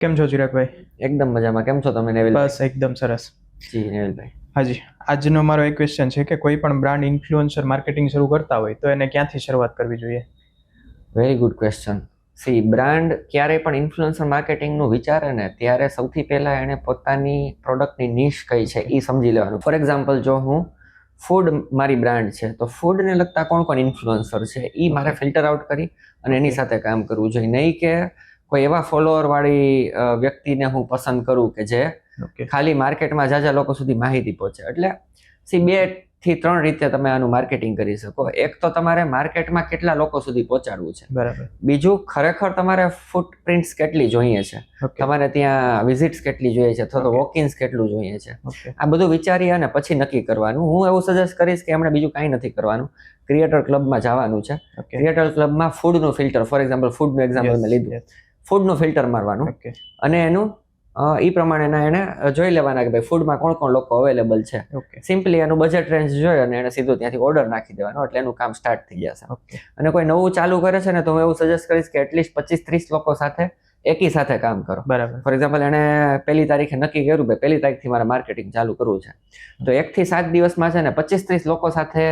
કેમ છો ચિરાગભાઈ? એકદમ મજામાં. કેમ છો તમે નેવિલ? બસ એકદમ સરસ. જી નેવિલભાઈ. હાજી, આજનો મારો એક ક્વેશ્ચન છે કે કોઈ પણ બ્રાન્ડ ઇન્ફ્લુએન્સર માર્કેટિંગ શરૂ કરતા હોય તો એને ક્યાંથી શરૂઆત કરવી જોઈએ? Very good question. બ્રાન્ડ ક્યારેય પણ ઇન્ફ્લુએન્સર માર્કેટિંગનું વિચારે ને ત્યારે સૌથી પહેલા એણે પોતાની પ્રોડક્ટની નિશ કઈ છે એ સમજી લેવાનું. ફોર એક્ઝામ્પલ, જો હું ફૂડ મારી બ્રાન્ડ છે તો ફૂડને લગતા કોણ કોણ ઇન્ફ્લુએન્સર છે એ મારે ફિલ્ટર આઉટ કરી અને એની સાથે કામ કરવું જોઈએ. નહીં કે કોઈ એવા ફોલોઅર વાળી વ્યક્તિને હું પસંદ કરું કે જે ખાલી માર્કેટમાં જાજા લોકો સુધી માહિતી પહોંચે. એટલે 2 થી 3 રીતે તમે આનું માર્કેટિંગ કરી શકો. એક તો તમારે માર્કેટમાં કેટલા લોકો સુધી પહોંચાડવું છે. બરાબર. બીજું, ખરેખર તમારે ફૂટપ્રિન્ટ્સ કેટલી જોઈએ છે, તમારે ત્યાં વિઝિટ્સ કેટલી જોઈએ છે, અથવા તો વોકિન્સ કેટલું જોઈએ છે. આ બધું વિચારી અને પછી નક્કી કરવાનું. હું એવું સજેસ્ટ કરીશ કે એમણે બીજું કાંઈ નથી કરવાનું. ક્રિએટર ક્લબમાં જવાનું છે. ક્રિએટર ક્લબમાં ફૂડનું ફિલ્ટર, ફોર એક્ઝામ્પલ ફૂડનું એક્ઝામ્પલ મેં લીધું, ફૂડનું ફિલ્ટર મારવાનું અને એનું એ પ્રમાણેના એને જોઈ લેવાના કે ભાઈ ફૂડમાં કોણ કોણ લોકો અવેલેબલ છે. સિમ્પલી એનું બજેટ રેન્જ જોઈ અને એને સીધું ત્યાંથી ઓર્ડર નાખી દેવાનો, એટલે એનું કામ સ્ટાર્ટ થઈ જશે. અને કોઈ નવું ચાલુ કરે છે ને તો હું એવું સજેસ્ટ કરીશ કે એટલીસ્ટ 25-30 લોકો સાથે એકી સાથે કામ કરો. બરાબર. ફોર એક્ઝામ્પલ, એને 1 તારીખે નક્કી કર્યું ભાઈ 1 તારીખથી મારે માર્કેટિંગ ચાલુ કરવું છે, તો 1 થી 7 દિવસમાં છે ને 25-30 લોકો સાથે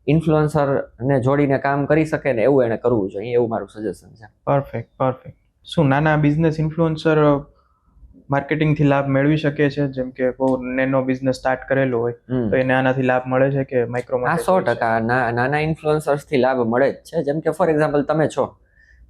ઇન્ફ્લુએન્સર ને જોડીને કામ કરી શકે ને એવું એને કરવું જોઈએ. એવું મારું સજેશન છે. પરફેક્ટ. શું નાના બિઝનેસ ઇન્ફ્લુએન્સર માર્કેટિંગથી લાભ મેળવી શકે છે? જેમ કે બહુ નેનો બિઝનેસ સ્ટાર્ટ કરેલો હોય તો એને આનાથી લાભ મળે છે કે માઇક્રો? 100% નાના ઇન્ફ્લુએન્સર્સથી લાભ મળે જ છે. જેમ કે ફોર એક્ઝામ્પલ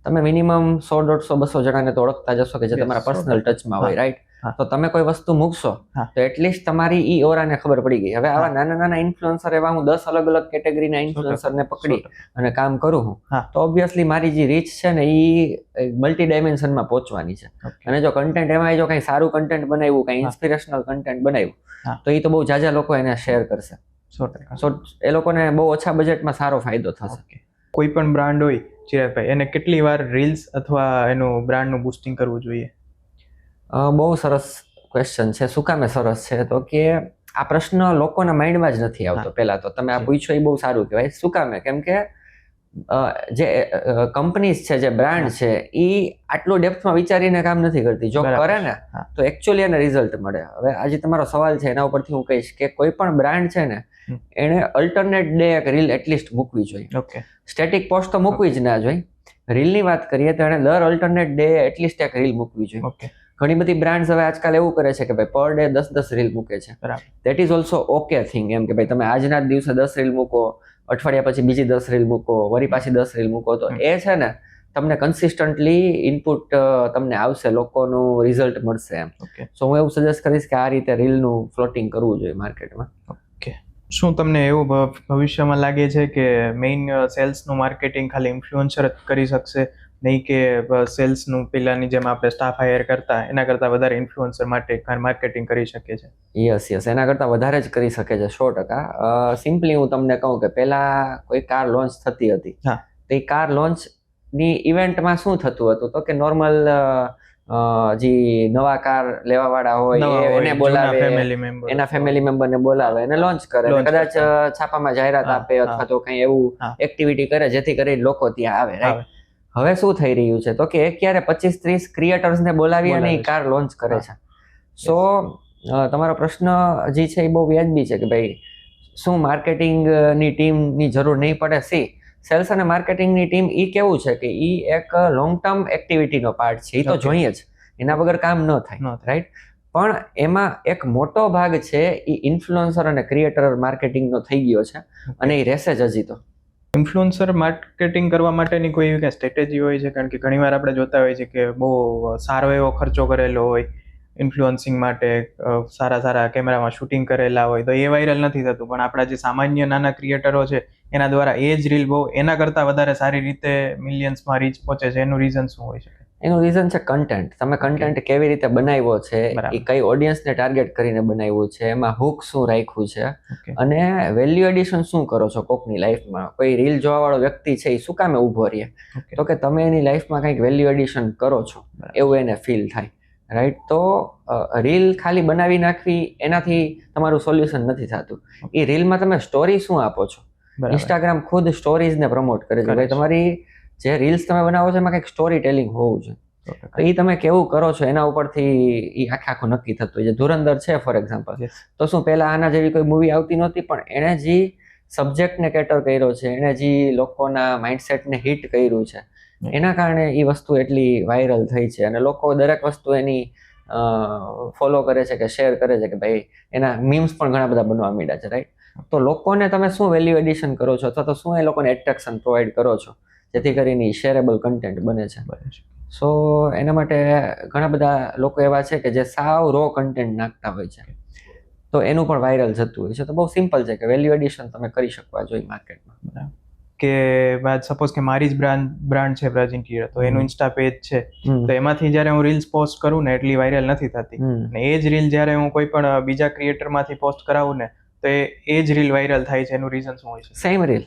તમે મિનિમમ 100-150-200 જણાને તો ઓળખતા જશો કે જે તમારા પર્સનલ ટચમાં હોય, રાઈટ? તો તમે કોઈ વસ્તુ મૂકશો તો એટલીસ્ટ તમારી ઈ ઓરાને ખબર પડી ગઈ. હવે આવા નાના ઇન્ફ્લુએન્સર એવા હું 10 અલગ કેટેગરીના ઇન્ફ્લુએન્સરને પકડી અને કામ કરું હું, તો ઓબ્વિયસલી મારી જે રીચ છે ને ઈ મલ્ટી ડાયમેન્શનમાં પહોંચવાની છે. અને જો કન્ટેન્ટ એમાં જો કંઈ સારું કન્ટેન્ટ બનાવ્યું, કંઈ ઇન્સ્પિરેશનલ કન્ટેન્ટ બનાવ્યું તો એ તો બહુ જાજા લોકો એને શેર કરશે. સો એ લોકોને બહુ ઓછા બજેટમાં સારો ફાયદો થશે. કોઈ પણ બ્રાન્ડ હોય ચિરાગભાઈ, એને કેટલી વાર રીલ્સ અથવા એનું બ્રાન્ડનું બૂસ્ટિંગ કરવું જોઈએ? બહુ સરસ ક્વેશ્ચન છે. શું કામે સરસ છે તો કે આ પ્રશ્ન લોકોના માઇન્ડમાં જ નથી આવતો. પહેલા તો તમે આ પૂછ્યો એ બહુ સારું કહેવાય. શું કામે? કેમ કે જે કંપનીઝ છે, જે બ્રાન્ડ છે, એ આટલું ડેપ્થમાં વિચારીને કામ નથી કરતી. જો કરે ને તો એકચ્યુઅલી એને રિઝલ્ટ મળે. હવે આજે તમારો સવાલ છે એના ઉપરથી હું કહીશ કે કોઈ પણ બ્રાન્ડ છે ને એને અલ્ટરનેટ ડે એક રીલ એટલીસ્ટ મૂકવી જોઈએ. સ્ટેટિક પોસ્ટ તો મૂકવી જ ના જોઈએ. રીલની વાત કરીએ તો એને દર અલ્ટરનેટ ડે એટલીસ્ટ એક રીલ મૂકવી જોઈએ. ઘણી બધી બ્રાન્ડ્સ હવે આજકાલ એવું કરે છે કે ભાઈ પર ડે 10 રીલ મૂકે છે. That is also okay thing. એમ કે ભાઈ તમે આજના જ દિવસે 10 રીલ મૂકો, અઠવાડિયા પછી બીજી 10 રીલ મૂકો, વળી પાછી 10 રીલ મૂકો, તો એ છે ને તમને કન્સિસ્ટન્ટલી ઇનપુટ તમને આવશે, લોકોનું રિઝલ્ટ મળશે એમ. સો હું એવું સજેસ્ટ કરીશ કે આ રીતે રીલનું ફ્લોટિંગ કરવું જોઈએ માર્કેટમાં. શું તમને એવું ભવિષ્યમાં લાગે છે કે મેઇન સેલ્સનું માર્કેટિંગ ખાલી ઇન્ફ્લુએન્સર જ કરી શકશે, નહીં કે સેલ્સનું પેલાની જેમ આપણે સ્ટાફ હાયર કરતા એના કરતાં વધારે ઇન્ફ્લુએન્સર માટે માર્કેટિંગ કરી શકે છે? યસ, એના કરતાં વધારે જ કરી શકે છે, 100%. સિમ્પલી હું તમને કહું કે પહેલા કોઈ કાર લોન્ચ થતી હતી, તો એ કાર લોન્ચની ઇવેન્ટમાં શું થતું હતું તો કે નોર્મલ જે નવા કાર લેવા વાળા હોય એને બોલાવે, એના ફેમિલી મેમ્બરને બોલાવે અને લોન્ચ કરે, કદાચ છાપામાં જાહેરાત આપે અથવા તો કંઈ એવું એક્ટિવિટી કરે જેથી કરીને લોકો ત્યાં આવે, રાઈટ? હવે શું થઈ રહ્યું છે તો કે ક્યારે 25-30 ક્રિએટર્સને બોલાવી અને એ કાર લોન્ચ કરે છે. સો તમારો પ્રશ્ન જે છે એ બહુ વ્યાજબી છે કે ભાઈ શું માર્કેટિંગની ટીમની જરૂર નહીં પડે? સેલ્સ અને માર્કેટિંગની ટીમ એ કેવું છે કે એ એક લોંગ ટર્મ એક્ટિવિટીનો પાર્ટ છે. એ તો જોઈએ જ, એના વગર કામ ન થાય, રાઈટ? પણ એમાં એક મોટો ભાગ છે એ ઇન્ફ્લુએન્સર અને ક્રિએટર માર્કેટિંગનો થઈ ગયો છે અને એ રહેશે જ હજી તો. ઇન્ફ્લુએન્સર માર્કેટિંગ કરવા માટેની કોઈ એવી સ્ટ્રેટેજી હોય છે? કારણ કે ઘણીવાર આપણે જોતા હોઈએ છીએ કે બહુ સારો એવો ખર્ચો કરેલો હોય ઇન્ફ્લુઅન્સિંગ માટે, સારા કેમેરામાં શૂટિંગ કરેલા હોય તો એ વાયરલ નથી થતું, પણ આપણા જે સામાન્ય નાના ક્રિએટરો છે એના દ્વારા એ જ રીલ બહુ એના કરતાં વધારે સારી રીતે મિલિયન્સમાં રીચ પહોંચે છે. એનું રીઝન શું હોય શકે? એનું રીઝન છે કન્ટેન્ટ. તમે કન્ટેન્ટ કેવી રીતે બનાવ્યો છે, એ કઈ ઓડિયન્સને ટાર્ગેટ કરીને બનાવ્યું છે, એમાં હુક શું રાખ્યું છે અને વેલ્યુ એડિશન શું કરો છો કોકની લાઈફમાં. કોઈ રીલ જોવા વાળો વ્યક્તિ છે એ શું કામે ઊભો રહે તો કે તમે એની લાઈફમાં કંઈક વેલ્યુ એડિશન કરો છો એવું એને ફીલ થાય, રાઈટ? તો રીલ ખાલી બનાવી નાખવી એનાથી તમારું સોલ્યુશન નથી થતું. એ રીલમાં તમે સ્ટોરી શું આપો છો? ઇન્સ્ટાગ્રામ ખુદ સ્ટોરીઝને પ્રમોટ કરે છે. ભાઈ તમારી જે રીલ્સ તમે બનાવો છો એમાં કંઈક સ્ટોરી ટેલિંગ હોવું જોઈએ. તો એ તમે કેવું કરો છો એના ઉપરથી એ આખું નક્કી થતું હોય છે. ધુરંધર છે ફોર એક્ઝામ્પલ, તો શું પહેલા આના જેવી કોઈ મૂવી આવતી નહોતી, પણ એણે જે સબ્જેક્ટને કેટર કર્યો છે, એણે જે લોકોના માઇન્ડસેટને હિટ કર્યું છે, એના કારણે એ વસ્તુ એટલી વાયરલ થઈ છે અને લોકો દરેક વસ્તુ એની ફોલો કરે છે કે શેર કરે છે કે ભાઈ એના મીમ્સ પણ ઘણા બધા બનવા માંડ્યા છે, રાઈટ? તો લોકોને તમે શું વેલ્યુ એડિશન કરો છો અથવા તો શું એ લોકોને એટ્રેક્શન પ્રોવાઈડ કરો છો જેથી કરીને શેરેબલ કન્ટેન્ટ બને છે? સો એના માટે ઘણા બધા લોકો એવા છે કે જે સાવ રો કન્ટેન્ટ નાખતા હોય છે, તો એનું પણ વાયરલ જતું હોય છે. તો બહુ સિમ્પલ છે કે વેલ્યુ એડિશન તમે કરી શકવા જોઈએ માર્કેટમાં. કે સપોઝ કે મારી જ બ્રાન્ડ છે વ્રજ ઇન્ટિરિયર, તો એનું ઇન્સ્ટા પેજ છે, તો એમાંથી જ્યારે હું રીલ્સ પોસ્ટ કરું ને એટલી વાયરલ નથી થતી, અને એ જ રીલ જ્યારે હું કોઈ પણ બીજા ક્રિએટરમાંથી પોસ્ટ કરાવું ને તો એ જ રીલ વાયરલ થાય છે. એનું રીઝન શું હોય છે? સેમ રીલ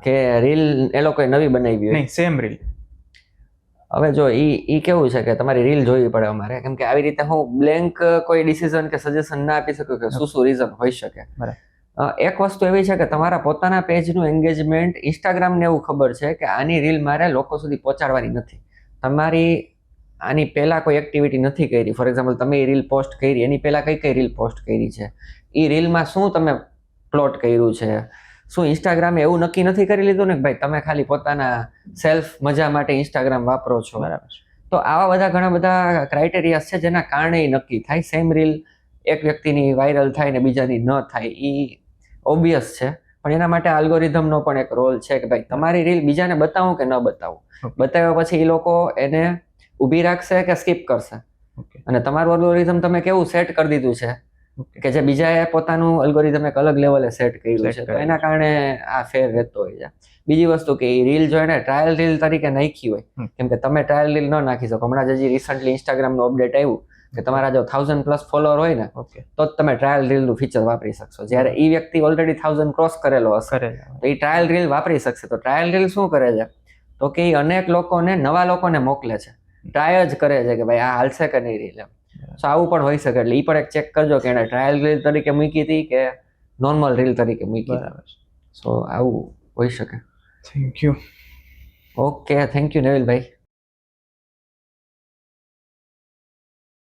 કે રીલ એ લોકોએ નવી બનાવી હોય? નહીં, સેમ રીલ. હવે જો ઈ કેવું છે કે તમારી રીલ જોવી પડે અમારે, કેમ કે આવી રીતે હું બ્લેન્ક કોઈ ડિસિઝન કે સજેશન ના આપી શકું કે શું રીઝન હોઈ શકે. એક વસ્તુ એવી છે કે તમારા પોતાના પેજનું એન્ગેજમેન્ટ ઇન્સ્ટાગ્રામને એવું ખબર છે કે આની રીલ મારે લોકો સુધી પહોંચાડવાની નથી. તમારી આની પહેલા કોઈ એક્ટિવિટી નથી કરી, ફોર એક્ઝામ્પલ તમે એ રીલ પોસ્ટ કરી, એની પહેલા કઈ રીલ પોસ્ટ કરી છે, એ રીલમાં શું તમે પ્લોટ કર્યું છે, શું ઇન્સ્ટાગ્રામે એવું નક્કી નથી કરી લીધું ને કે ભાઈ તમે ખાલી પોતાના સેલ્ફ મજા માટે ઇન્સ્ટાગ્રામ વાપરો છો? બરાબર. તો આવા બધા ઘણા બધા ક્રાઇટેરિયા છે જેના કારણે નક્કી થાય. સેમ રીલ એક વ્યક્તિની વાયરલ થાય ને બીજાની ન થાય એ ઓબ્વિયસ છે, પણ એના માટે આલ્ગોરિધમનો પણ એક રોલ છે કે ભાઈ તમારી રીલ બીજાને બતાવું કે ન બતાવું, બતાવ્યા પછી એ લોકો એને ઊભી રાખશે કે સ્કીપ કરશે. અને તમારું અલ્ગોરિધમ તમે કેવું સેટ કરી દીધું છે કે જે બીજાએ પોતાનું અલ્ગોરિધમ એક અલગ લેવલે સેટ કર્યું છે, તો એના કારણે આ ફેર રહેતો હોય છે. બીજી વસ્તુ કે એ રીલ જો એને ટ્રાયલ રીલ તરીકે નાખી હોય, કેમ કે તમે ટ્રાયલ રીલ ન નાખી શકો. હમણાં જે રિસન્ટલી ઇન્સ્ટાગ્રામનું અપડેટ આવ્યું કે તમારા જો 1000+ ફોલોઅર હોય ને તો જ તમે ટ્રાયલ રીલનું ફીચર વાપરી શકશો. જ્યારે એ વ્યક્તિ ઓલરેડી 1000 ક્રોસ કરેલો હશે તો એ ટ્રાયલ રીલ વાપરી શકશે. તો ટ્રાયલ રીલ શું કરે છે તો કે એ અનેક લોકોને, નવા લોકોને મોકલે છે, ટ્રાય જ કરે છે કે ભાઈ આ હાલશે કે નહીં રીલ એમ. સો આવું પણ હોઈ શકે. એટલે એ પણ એક ચેક કરજો કે એને ટ્રાયલ રીલ તરીકે મૂકી હતી કે નોર્મલ રીલ તરીકે મૂકી. સો આવું હોઈ શકે. Thank you. Okay, thank you નેવિલભાઈ.